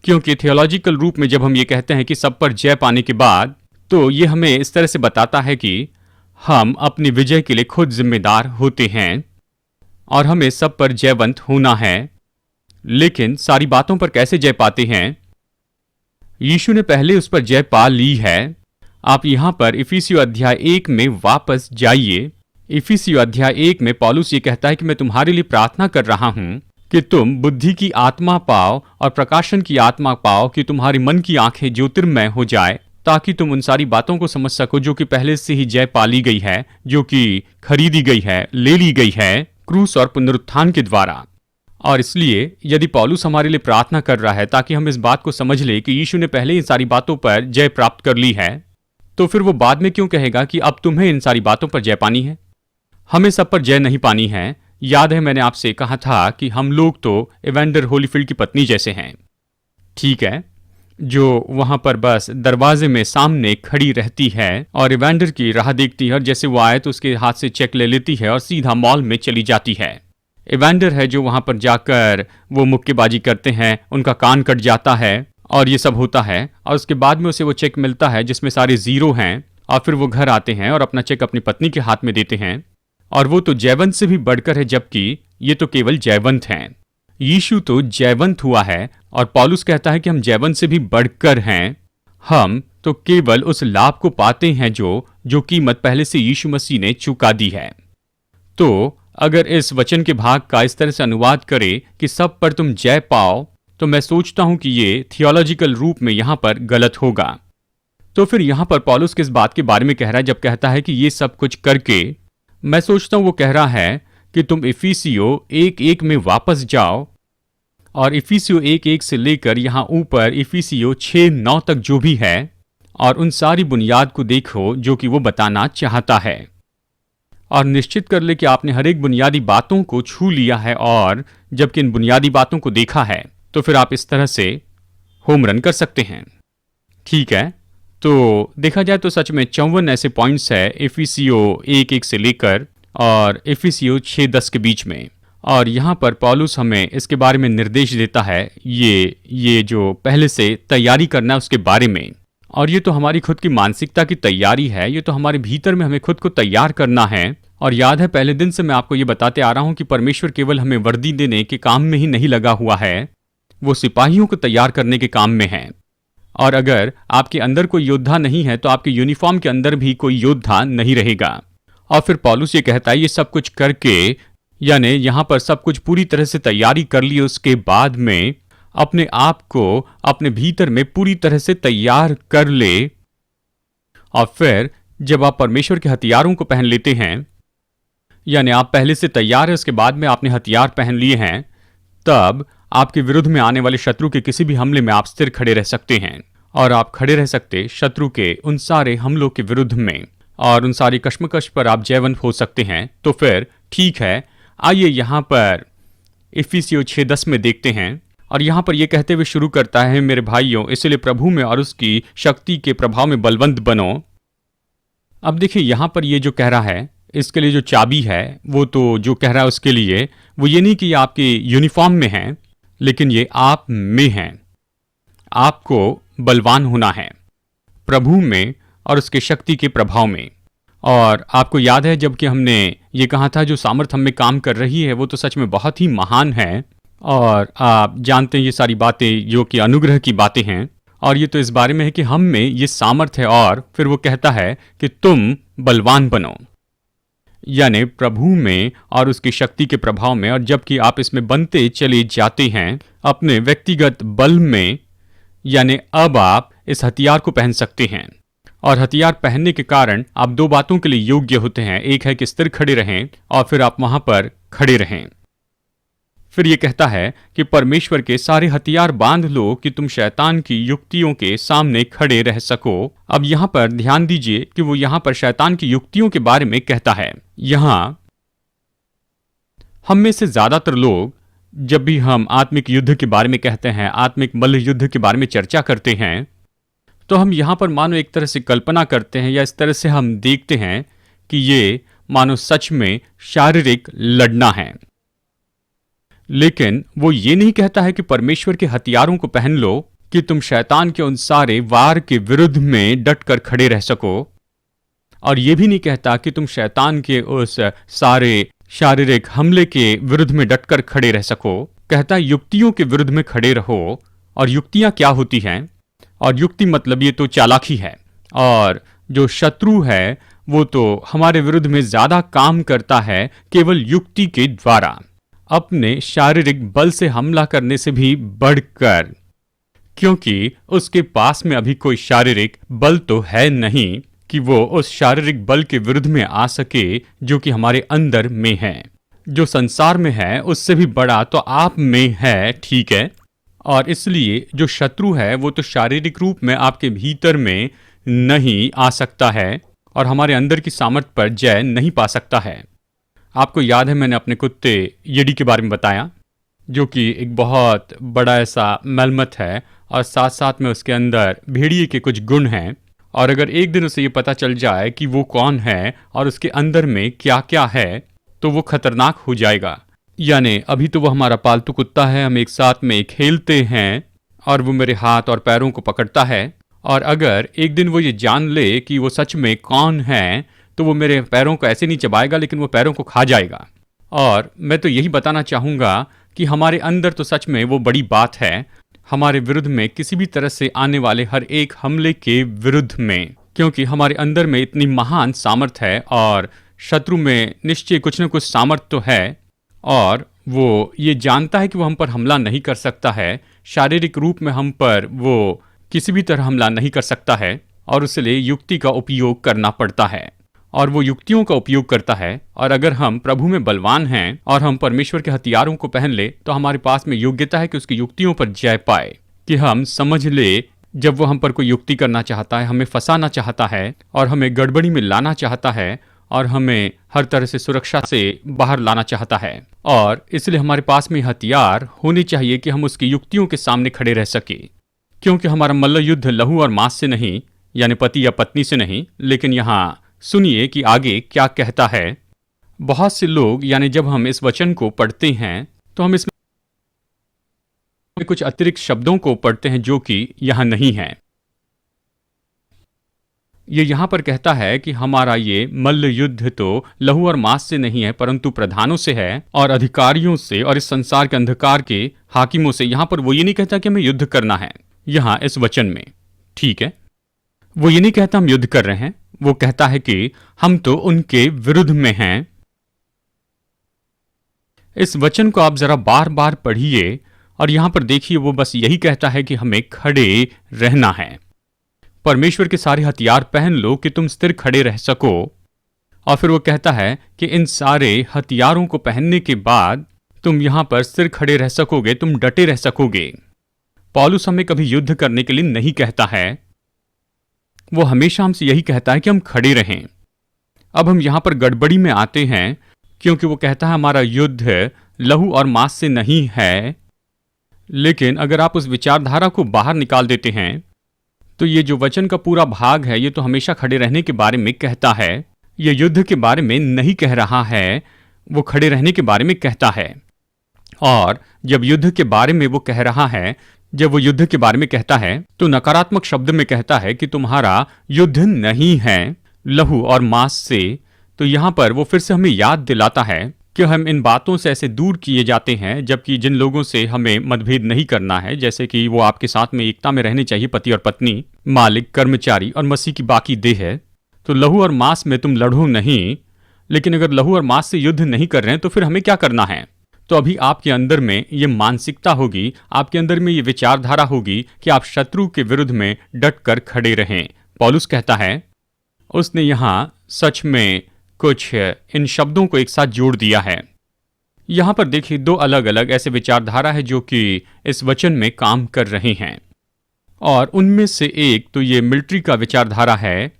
क्योंकि थियोलॉजिकल रूप में जब हम ये कहते हैं कि सब पर जय पाने के बाद, तो ये हमें इस तरह से बताता है कि हम अपनी विजय के लिए खुद जिम्मेदार होते हैं और हमें सब पर जयवंत होना है। लेकिन सारी बातों पर कैसे जय पाते हैं? यीशु ने पहले उस पर जय पा ली है। आप यहां पर इफिसियों अध्याय 1 में वापस जाइए। इफिसियों अध्याय 1 में पौलुस ये कहता है कि मैं तुम्हारे लिए प्रार्थना कर रहा हूं कि तुम बुद्धि की आत्मा पाओ और प्रकाशन की आत्मा पाओ, कि तुम्हारे मन की आंखें ज्योतिर्मय हो जाए, ताकि तुम उन सारी बातों को समझ सको जो कि पहले से ही जय पा ली गई है, जो कि खरीदी गई है, ले ली गई है क्रूस और पुनरुत्थान के द्वारा। और इसलिए यदि पौलुस हमारे लिए प्रार्थना कर रहा है ताकि हम इस बात को समझ ले कि यीशु ने पहले इन सारी बातों पर जय प्राप्त कर ली है, तो फिर वो बाद में क्यों कहेगा कि अब तुम्हें इन सारी बातों पर जय पानी है? हमें सब पर जय नहीं पानी है। याद है मैंने आपसे कहा था कि हम लोग तो इवेंडर होलीफील्ड की पत्नी जैसे हैं, ठीक है, जो वहां पर बस दरवाजे में सामने खड़ी रहती है और इवेंडर की राह देखती है, और जैसे वो आए तो उसके हाथ से चेक ले लेती है और सीधा मॉल में चली जाती है। इवेंडर है जो वहां पर जाकर वो मुक्केबाजी करते हैं, उनका कान कट जाता है और ये सब होता है, और उसके बाद में उसे वो चेक मिलता है जिसमें सारे जीरो हैं, और फिर वो घर आते हैं और अपना चेक अपनी पत्नी के हाथ में देते हैं, और वो तो जयवंत से भी बढ़कर है, जबकि ये तो केवल जयवंत हैं। यीशु तो जयवंत हुआ है, और पौलुस कहता है कि हम जयवंत से भी बढ़कर हैं। हम तो केवल उस लाभ को पाते हैं जो कीमत पहले से यीशु मसीह ने चुका दी है। तो अगर इस वचन के भाग का इस तरह से अनुवाद करे कि सब पर तुम जय पाओ, तो मैं सोचता हूं कि ये थियोलॉजिकल रूप में यहां पर गलत होगा। तो फिर यहां पर पौलुस किस बात के बारे में कह रहा है जब कहता है कि ये सब कुछ करके? मैं सोचता हूं वो कह रहा है कि तुम इफिसियों 1:1 में वापस जाओ, और इफिसियों 1:1 से लेकर यहां ऊपर इफिसियों 6:9 तक जो भी है, और उन सारी बुनियाद को देखो जो कि वो बताना चाहता है, और निश्चित कर ले कि आपने हर एक बुनियादी बातों को छू लिया है, और जबकि इन बुनियादी बातों को देखा है तो फिर आप इस तरह से होम रन कर सकते हैं, ठीक है। तो देखा जाए तो सच में 54 ऐसे पॉइंट्स है इफिसियों 1:1 से लेकर और इफिसियों 6:10 के बीच में, और यहाँ पर पौलुस हमें इसके बारे में निर्देश देता है, ये जो पहले से तैयारी करना है उसके बारे में। और ये तो हमारी खुद की मानसिकता की तैयारी है, ये तो हमारे भीतर में हमें खुद को तैयार करना है। और याद है पहले दिन से मैं आपको ये बताते आ रहा हूँ कि परमेश्वर केवल हमें वर्दी देने के काम में ही नहीं लगा हुआ है, वो सिपाहियों को तैयार करने के काम में है। और अगर आपके अंदर कोई योद्धा नहीं है तो आपके यूनिफॉर्म के अंदर भी कोई योद्धा नहीं रहेगा। और फिर पौलुस ये कहता है ये सब कुछ करके, यानी यहां पर सब कुछ पूरी तरह से तैयारी कर ली, उसके बाद में अपने आप को अपने भीतर में पूरी तरह से तैयार कर ले। और फिर जब आप परमेश्वर के हथियारों को पहन लेते हैं, यानी आप पहले से तैयार है, उसके बाद में आपने हथियार पहन लिए हैं, तब आपके विरुद्ध में आने वाले शत्रु के किसी भी हमले में आप स्थिर खड़े रह सकते हैं, और आप खड़े रह सकते शत्रु के उन सारे हमलों के विरुद्ध में, और उन सारी कश्मकश पर आप जयवंत हो सकते हैं। तो फिर ठीक है, आइए यहाँ पर इफिसियों 6:10 में देखते हैं, और यहां पर यह कहते हुए शुरू करता है, मेरे भाइयों इसलिए प्रभु में और उसकी शक्ति के प्रभाव में बलवंत बनो। अब देखिए यहां पर ये जो कह रहा है, इसके लिए जो चाबी है, वो तो जो कह रहा है उसके लिए वो ये नहीं कि ये आपके यूनिफॉर्म में है, लेकिन ये आप में है। आपको बलवान होना है प्रभु में और उसके शक्ति के प्रभाव में। और आपको याद है जबकि हमने ये कहा था जो सामर्थ हम में काम कर रही है वो तो सच में बहुत ही महान है। और आप जानते हैं ये सारी बातें जो कि अनुग्रह की बातें हैं, और ये तो इस बारे में है कि हम में ये सामर्थ है। और फिर वो कहता है कि तुम बलवान बनो, यानी प्रभु में और उसकी शक्ति के प्रभाव में। और जबकि आप इसमें बनते चले जाते हैं अपने व्यक्तिगत बल में, यानी अब आप इस हथियार को पहन सकते हैं। और हथियार पहनने के कारण आप दो बातों के लिए योग्य होते हैं। एक है कि स्थिर खड़े रहें और फिर आप वहां पर खड़े रहें। फिर यह कहता है कि परमेश्वर के सारे हथियार बांध लो कि तुम शैतान की युक्तियों के सामने खड़े रह सको। अब यहां पर ध्यान दीजिए कि वो यहां पर शैतान की युक्तियों के बारे में कहता है। यहां हम में से ज्यादातर लोग जब भी हम आत्मिक युद्ध के बारे में कहते हैं, आत्मिक मल्ल युद्ध के बारे में चर्चा करते हैं, तो हम यहां पर मानो एक तरह से कल्पना करते हैं या इस तरह से हम देखते हैं कि ये मानो सच में शारीरिक लड़ना है। लेकिन वो ये नहीं कहता है कि परमेश्वर के हथियारों को पहन लो कि तुम शैतान के उन सारे वार के विरुद्ध में डटकर खड़े रह सको। और ये भी नहीं कहता कि तुम शैतान के उस सारे शारीरिक हमले के विरुद्ध में डटकर खड़े रह सको। कहता है युक्तियों के विरुद्ध में खड़े रहो। और युक्तियां क्या होती हैं? और युक्ति मतलब ये तो चालाकी है। और जो शत्रु है वो तो हमारे विरुद्ध में ज्यादा काम करता है केवल युक्ति के द्वारा, अपने शारीरिक बल से हमला करने से भी बढ़कर, क्योंकि उसके पास में अभी कोई शारीरिक बल तो है नहीं कि वो उस शारीरिक बल के विरुद्ध में आ सके जो कि हमारे अंदर में है। जो संसार में है उससे भी बड़ा तो आप में है, ठीक है। और इसलिए जो शत्रु है वो तो शारीरिक रूप में आपके भीतर में नहीं आ सकता है और हमारे अंदर की सामर्थ पर जय नहीं पा सकता है। आपको याद है मैंने अपने कुत्ते येडी के बारे में बताया, जो कि एक बहुत बड़ा ऐसा मलमत है और साथ साथ में उसके अंदर भेड़िए के कुछ गुण हैं। और अगर एक दिन उसे ये पता चल जाए कि वो कौन है और उसके अंदर में क्या क्या है तो वो खतरनाक हो जाएगा। यानी अभी तो वो हमारा पालतू कुत्ता है, हम एक साथ में खेलते हैं और वो मेरे हाथ और पैरों को पकड़ता है। और अगर एक दिन वो ये जान ले कि वो सच में कौन है तो वो मेरे पैरों को ऐसे नहीं चबाएगा लेकिन वो पैरों को खा जाएगा। और मैं तो यही बताना चाहूँगा कि हमारे अंदर तो सच में वो बड़ी बात है, हमारे विरुद्ध में किसी भी तरह से आने वाले हर एक हमले के विरुद्ध में, क्योंकि हमारे अंदर में इतनी महान सामर्थ है। और शत्रु में निश्चय कुछ न कुछ सामर्थ तो है और वो ये जानता है कि वो हम पर हमला नहीं कर सकता है, शारीरिक रूप में हम पर वो किसी भी तरह हमला नहीं कर सकता है और उसके युक्ति का उपयोग करना पड़ता है और वो युक्तियों का उपयोग करता है। और अगर हम प्रभु में बलवान हैं और हम परमेश्वर के हथियारों को पहन ले तो हमारे पास में योग्यता है कि उसकी युक्तियों पर जय पाए, कि हम समझ ले जब वो हम पर कोई युक्ति करना चाहता है, हमें फंसाना चाहता है और हमें गड़बड़ी में लाना चाहता है और हमें हर तरह से सुरक्षा से बाहर लाना चाहता है। और इसलिए हमारे पास में हथियार होने चाहिए कि हम उसकी युक्तियों के सामने खड़े रह सके, क्योंकि हमारा मल्ल युद्ध लहू और मांस से नहीं, यानी पति या पत्नी से नहीं। लेकिन यहाँ सुनिए कि आगे क्या कहता है। बहुत से लोग, यानी जब हम इस वचन को पढ़ते हैं तो हम इसमें कुछ अतिरिक्त शब्दों को पढ़ते हैं जो कि यहां नहीं है। ये यहां पर कहता है कि हमारा ये मल्ल युद्ध तो लहू और मांस से नहीं है परंतु प्रधानों से है और अधिकारियों से और इस संसार के अंधकार के हाकिमों से। यहां पर वो ये नहीं कहता कि हमें युद्ध करना है यहां इस वचन में, ठीक है। वो ये नहीं कहता हम युद्ध कर रहे हैं, वो कहता है कि हम तो उनके विरुद्ध में हैं। इस वचन को आप जरा बार बार पढ़िए और यहां पर देखिए वो बस यही कहता है कि हमें खड़े रहना है। परमेश्वर के सारे हथियार पहन लो कि तुम स्थिर खड़े रह सको। और फिर वो कहता है कि इन सारे हथियारों को पहनने के बाद तुम यहां पर स्थिर खड़े रह सकोगे, तुम डटे रह सकोगे। पौलुस हमें कभी युद्ध करने के लिए नहीं कहता है, वो हमेशा हमसे यही कहता है कि हम खड़े रहें। अब हम यहां पर गड़बड़ी में आते हैं क्योंकि वो कहता है हमारा युद्ध लहू और मांस से नहीं है, लेकिन अगर आप उस विचारधारा को बाहर निकाल देते हैं तो ये जो वचन का पूरा भाग है ये तो हमेशा खड़े रहने के बारे में कहता है। ये युद्ध के बारे में नहीं कह रहा है, वो खड़े रहने के बारे में कहता है। और जब युद्ध के बारे में वो कह रहा है, जब वो युद्ध के बारे में कहता है तो नकारात्मक शब्द में कहता है कि तुम्हारा युद्ध नहीं है लहू और मांस से। तो यहां पर वो फिर से हमें याद दिलाता है कि हम इन बातों से ऐसे दूर किए जाते हैं, जबकि जिन लोगों से हमें मतभेद नहीं करना है, जैसे कि वो आपके साथ में एकता में रहने चाहिए, पति और पत्नी, मालिक, कर्मचारी और मसीह की बाकी देह है। तो लहू और मांस में तुम लड़ो नहीं, लेकिन अगर लहू और मांस से युद्ध नहीं कर रहे हैं तो फिर हमें क्या करना है? तो अभी आपके अंदर में ये मानसिकता होगी, आपके अंदर में ये विचारधारा होगी कि आप शत्रु के विरुद्ध में डट कर खड़े रहें। पौलुस कहता है, उसने यहां सच में कुछ इन शब्दों को एक साथ जोड़ दिया है। यहां पर देखिए दो अलग अलग ऐसे विचारधारा है जो कि इस वचन में काम कर रहे हैं, और उनमें से एक तो ये मिलिट्री का विचारधारा है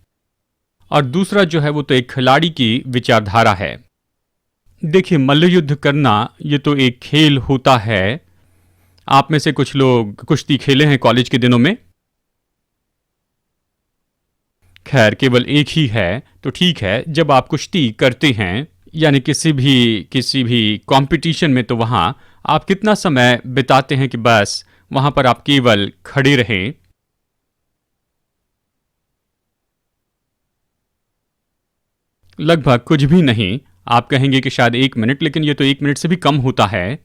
और दूसरा जो है वो तो एक खिलाड़ी की विचारधारा है। देखिए मल्ल युद्ध करना ये तो एक खेल होता है। आप में से कुछ लोग कुश्ती खेले हैं कॉलेज के दिनों में। खैर केवल एक ही है तो ठीक है। जब आप कुश्ती करते हैं यानी किसी भी कंपटीशन में, तो वहां आप कितना समय बिताते हैं कि बस वहां पर आप केवल खड़े रहें? लगभग कुछ भी नहीं। आप कहेंगे कि शायद 1 मिनट, लेकिन ये तो 1 मिनट से भी कम होता है।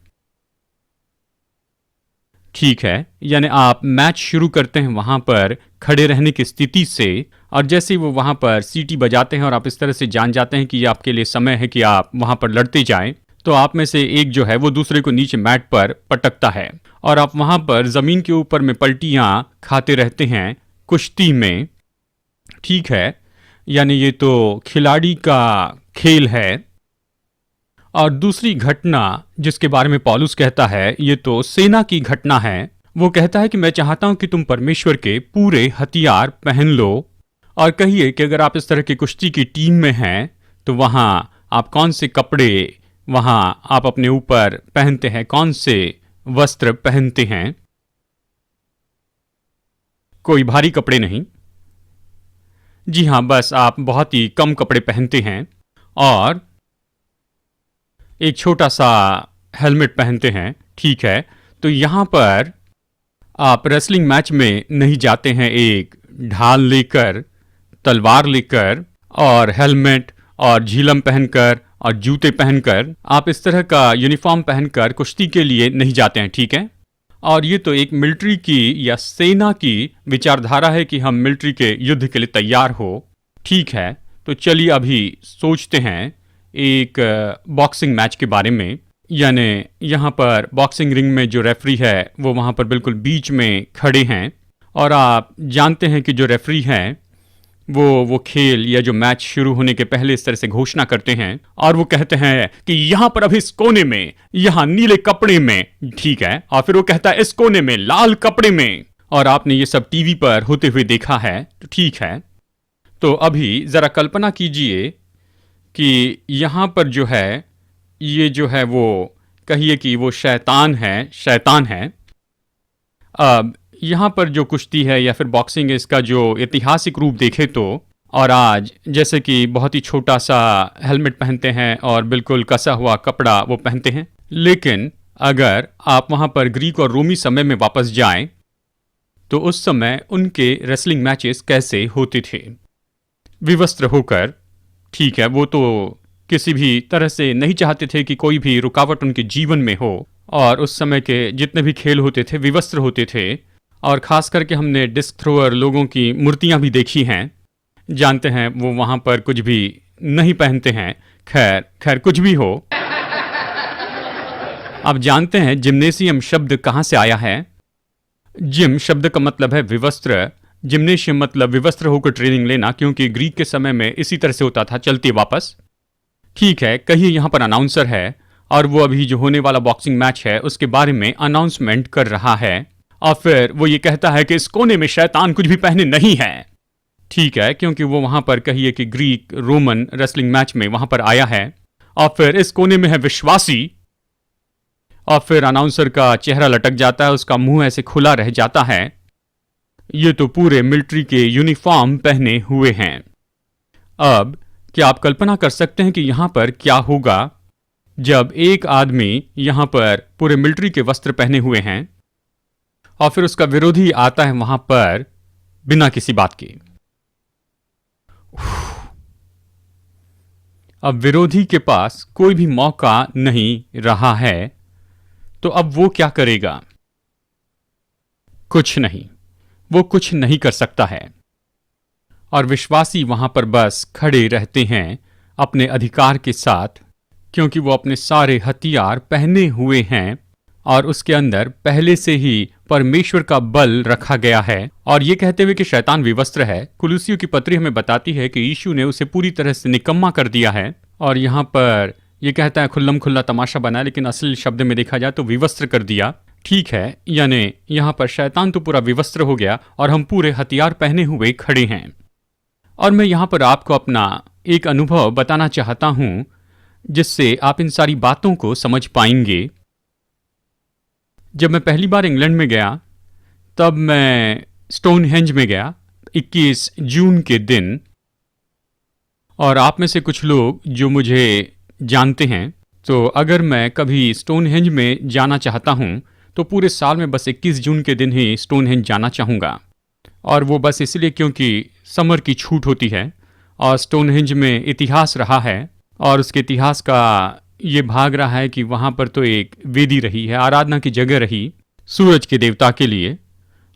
ठीक है, यानी आप मैच शुरू करते हैं वहां पर खड़े रहने की स्थिति से, और जैसे ही वो वहां पर सीटी बजाते हैं और आप इस तरह से जान जाते हैं कि ये आपके लिए समय है कि आप वहां पर लड़ते जाएं, तो आप में से एक जो है वो दूसरे को नीचे मैट पर पटकता है और आप वहां पर जमीन के ऊपर में पलटियां खाते रहते हैं कुश्ती में। ठीक है, यानी ये तो खिलाड़ी का खेल है। और दूसरी घटना जिसके बारे में पौलुस कहता है ये तो सेना की घटना है। वो कहता है कि मैं चाहता हूं कि तुम परमेश्वर के पूरे हथियार पहन लो। और कहिए कि अगर आप इस तरह की कुश्ती की टीम में हैं तो वहां आप कौन से कपड़े वहां आप अपने ऊपर पहनते हैं, कौन से वस्त्र पहनते हैं? कोई भारी कपड़े नहीं। जी हां, बस आप बहुत ही कम कपड़े पहनते हैं और एक छोटा सा हेलमेट पहनते हैं। ठीक है, तो यहां पर आप रेसलिंग मैच में नहीं जाते हैं एक ढाल लेकर, तलवार लेकर और हेलमेट और झीलम पहनकर और जूते पहनकर। आप इस तरह का यूनिफॉर्म पहनकर कुश्ती के लिए नहीं जाते हैं। ठीक है, और ये तो एक मिलिट्री की या सेना की विचारधारा है कि हम मिलिट्री के युद्ध के लिए तैयार हो। ठीक है, तो चलिए अभी सोचते हैं एक बॉक्सिंग मैच के बारे में। यानी यहाँ पर बॉक्सिंग रिंग में जो रेफरी है वो वहाँ पर बिल्कुल बीच में खड़े हैं और आप जानते हैं कि जो रेफरी हैं वो खेल या जो मैच शुरू होने के पहले इस तरह से घोषणा करते हैं और वो कहते हैं कि यहाँ पर अभी इस कोने में, यहाँ नीले कपड़े में, ठीक है, और फिर वो कहता है इस कोने में लाल कपड़े में। और आपने ये सब टीवी पर होते हुए देखा है, तो ठीक है। तो अभी जरा कल्पना कीजिए कि यहाँ पर जो है ये जो है वो कहिए कि वो शैतान है। अब यहाँ पर जो कुश्ती है या फिर बॉक्सिंग है, इसका जो ऐतिहासिक रूप देखे तो, और आज जैसे कि बहुत ही छोटा सा हेलमेट पहनते हैं और बिल्कुल कसा हुआ कपड़ा वो पहनते हैं। लेकिन अगर आप वहाँ पर ग्रीक और रोमी समय में वापस जाएं तो उस समय उनके रेसलिंग मैचेस कैसे होते थे? विवस्त्र होकर। ठीक है, वो तो किसी भी तरह से नहीं चाहते थे कि कोई भी रुकावट उनके जीवन में हो, और उस समय के जितने भी खेल होते थे विवस्त्र होते थे। और खास करके हमने डिस्क थ्रोअर लोगों की मूर्तियां भी देखी हैं, जानते हैं वो वहां पर कुछ भी नहीं पहनते हैं। खैर कुछ भी हो। आप जानते हैं जिम्नेशियम शब्द कहां से आया है? जिम शब्द का मतलब है विवस्त्र, जिम्नेशियम मतलब विवस्त्र होकर ट्रेनिंग लेना, क्योंकि ग्रीक के समय में इसी तरह से होता था, चलते वापस। ठीक है, कहिए यहाँ पर अनाउंसर है और वो अभी जो होने वाला बॉक्सिंग मैच है उसके बारे में अनाउंसमेंट कर रहा है, और फिर वो ये कहता है कि इस कोने में शैतान कुछ भी पहने नहीं है। ठीक है, क्योंकि वो वहां पर कहिए कि ग्रीक रोमन रेसलिंग मैच में वहां पर आया है, और फिर इस कोने में है विश्वासी और फिर अनाउंसर का चेहरा लटक जाता है, उसका मुंह ऐसे खुला रह जाता है। ये तो पूरे मिलिट्री के यूनिफॉर्म पहने हुए हैं। अब क्या आप कल्पना कर सकते हैं कि यहां पर क्या होगा जब एक आदमी यहां पर पूरे मिलिट्री के वस्त्र पहने हुए हैं और फिर उसका विरोधी आता है वहां पर बिना किसी बात के। अब विरोधी के पास कोई भी मौका नहीं रहा है, तो अब वो क्या करेगा? कुछ नहीं, वो कुछ नहीं कर सकता है। और विश्वासी वहां पर बस खड़े रहते हैं अपने अधिकार के साथ, क्योंकि वो अपने सारे हथियार पहने हुए हैं और उसके अंदर पहले से ही परमेश्वर का बल रखा गया है। और ये कहते हुए कि शैतान विवस्त्र है, कुलुसियों की पत्री हमें बताती है कि यीशु ने उसे पूरी तरह से निकम्मा कर दिया है। और यहाँ पर ये कहता है खुल्लम खुल्ला तमाशा बना, लेकिन असल शब्द में देखा जाए तो विवस्त्र कर दिया। ठीक है, यानी यहाँ पर शैतान तो पूरा विवस्त्र हो गया और हम पूरे हथियार पहने हुए खड़े हैं। और मैं यहाँ पर आपको अपना एक अनुभव बताना चाहता हूं जिससे आप इन सारी बातों को समझ पाएंगे। जब मैं पहली बार इंग्लैंड में गया तब मैं स्टोनहेंज में गया 21 जून के दिन। और आप में से कुछ लोग जो मुझे जानते हैं, तो अगर मैं कभी स्टोनहेंज में जाना चाहता हूं तो पूरे साल में बस 21 जून के दिन ही स्टोनहेंज जाना चाहूँगा। और वो बस इसलिए क्योंकि समर की छूट होती है और स्टोनहेंज में इतिहास रहा है और उसके इतिहास का ये भाग रहा है कि वहाँ पर तो एक वेदी रही है, आराधना की जगह रही सूरज के देवता के लिए।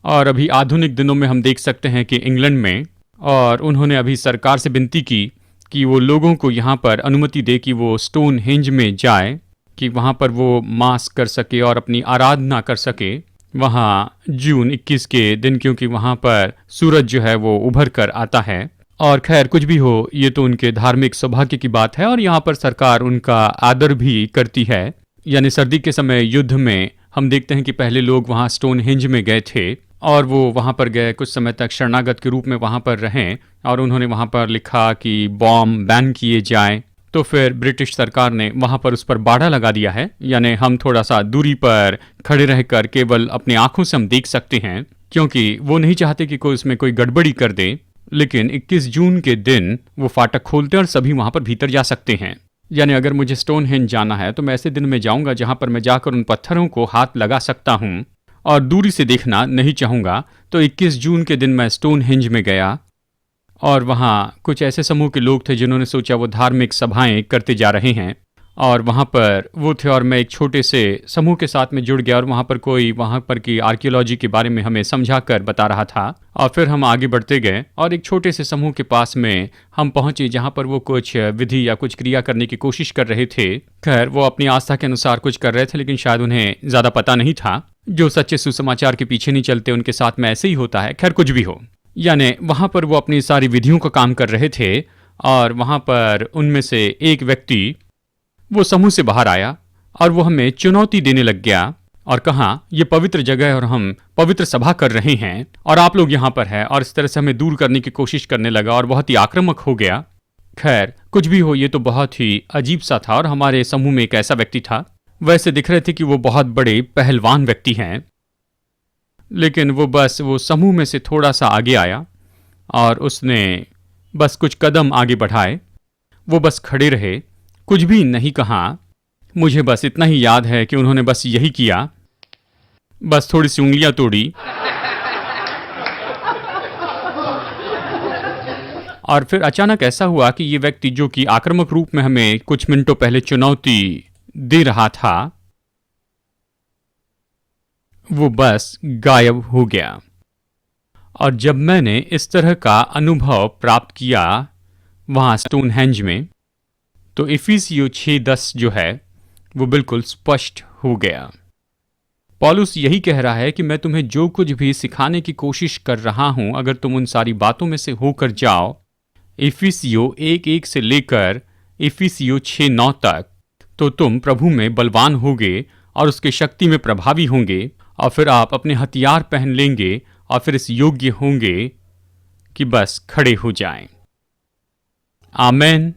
और अभी आधुनिक दिनों में हम देख सकते हैं कि इंग्लैंड में, और उन्होंने अभी सरकार से विनती की कि वो लोगों को यहाँ पर अनुमति दे कि वो स्टोनहेंज में जाए, कि वहाँ पर वो मास कर सके और अपनी आराधना कर सके वहाँ जून 21 के दिन, क्योंकि वहाँ पर सूरज जो है वो उभर कर आता है। और खैर कुछ भी हो, ये तो उनके धार्मिक सौभाग्य की बात है और यहाँ पर सरकार उनका आदर भी करती है। यानी सर्दी के समय युद्ध में हम देखते हैं कि पहले लोग वहाँ स्टोनहेंज में गए थे और वो वहाँ पर गए, कुछ समय तक शरणागत के रूप में वहाँ पर रहें और उन्होंने वहाँ पर लिखा कि बॉम्ब बैन किए जाएं। तो फिर ब्रिटिश सरकार ने वहाँ पर उस पर बाड़ा लगा दिया है, यानी हम थोड़ा सा दूरी पर खड़े रहकर केवल अपनी आंखों से हम देख सकते हैं, क्योंकि वो नहीं चाहते कि कोई उसमें कोई गड़बड़ी कर दे। लेकिन 21 जून के दिन वो फाटक खोलते और सभी वहाँ पर भीतर जा सकते हैं। यानी अगर मुझे स्टोनहेंज जाना है तो मैं ऐसे दिन में जाऊँगा जहाँ पर मैं जाकर उन पत्थरों को हाथ लगा सकता हूँ और दूरी से देखना नहीं चाहूँगा। तो 21 जून के दिन मैं स्टोनहेंज में गया और वहाँ कुछ ऐसे समूह के लोग थे जिन्होंने सोचा वो धार्मिक सभाएं करते जा रहे हैं और वहाँ पर वो थे और मैं एक छोटे से समूह के साथ में जुड़ गया और वहाँ पर कोई वहाँ पर की आर्कियोलॉजी के बारे में हमें समझा कर बता रहा था। और फिर हम आगे बढ़ते गए और एक छोटे से समूह के पास में हम पहुँचे जहाँ पर वो कुछ विधि या कुछ क्रिया करने की कोशिश कर रहे थे। खैर वो अपनी आस्था के अनुसार कुछ कर रहे थे, लेकिन शायद उन्हें ज़्यादा पता नहीं था। जो सच्चे सुसमाचार के पीछे नहीं चलते उनके साथ में ऐसे ही होता है। खैर कुछ भी हो, यानी वहाँ पर वो अपनी सारी विधियों का काम कर रहे थे और वहाँ पर उनमें से एक व्यक्ति वो समूह से बाहर आया और वो हमें चुनौती देने लग गया और कहा ये पवित्र जगह है और हम पवित्र सभा कर रहे हैं और आप लोग यहाँ पर हैं, और इस तरह से हमें दूर करने की कोशिश करने लगा और बहुत ही आक्रामक हो गया। खैर कुछ भी हो, ये तो बहुत ही अजीब सा था। और हमारे समूह में एक ऐसा व्यक्ति था, वैसे दिख रहे थे कि वो बहुत बड़े पहलवान व्यक्ति हैं, लेकिन वो समूह में से थोड़ा सा आगे आया और उसने बस कुछ कदम आगे बढ़ाए। वो बस खड़े रहे, कुछ भी नहीं कहा। मुझे बस इतना ही याद है कि उन्होंने बस यही किया, बस थोड़ी सी उंगलियां तोड़ी और फिर अचानक ऐसा हुआ कि ये व्यक्ति जो कि आक्रामक रूप में हमें कुछ मिनटों पहले चुनौती दे रहा था, वो बस गायब हो गया। और जब मैंने इस तरह का अनुभव प्राप्त किया वहां स्टोनहेंज में, तो इफिसियों 6:10 जो है वो बिल्कुल स्पष्ट हो गया। पौलुस यही कह रहा है कि मैं तुम्हें जो कुछ भी सिखाने की कोशिश कर रहा हूं, अगर तुम उन सारी बातों में से होकर जाओ, इफिसियों 1:1 से लेकर इफिसियों 6:9 तक, तो तुम प्रभु में बलवान होगे और उसके शक्ति में प्रभावी होंगे और फिर आप अपने हथियार पहन लेंगे और फिर इस योग्य होंगे कि बस खड़े हो जाएं। आमेन।